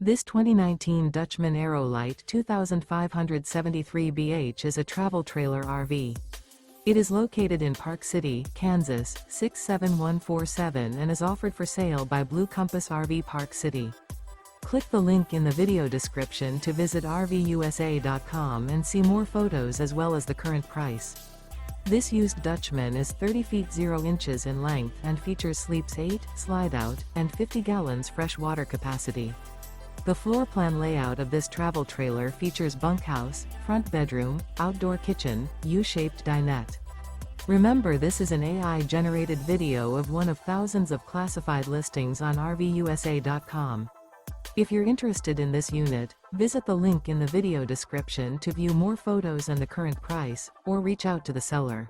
This 2019 Dutchmen Aerolite 2573 BH is a travel trailer RV. It is located in Park City, Kansas, 67147 and is offered for sale by Blue Compass RV Park City. Click the link in the video description to visit RVUSA.com and see more photos as well as the current price. This used Dutchman is 30 feet 0 inches in length and features sleeps 8, slide-out, and 50 gallons fresh water capacity. The floor plan layout of this travel trailer features bunkhouse, front bedroom, outdoor kitchen, U-shaped dinette. Remember, this is an AI-generated video of one of thousands of classified listings on RVUSA.com. If you're interested in this unit, visit the link in the video description to view more photos and the current price, or reach out to the seller.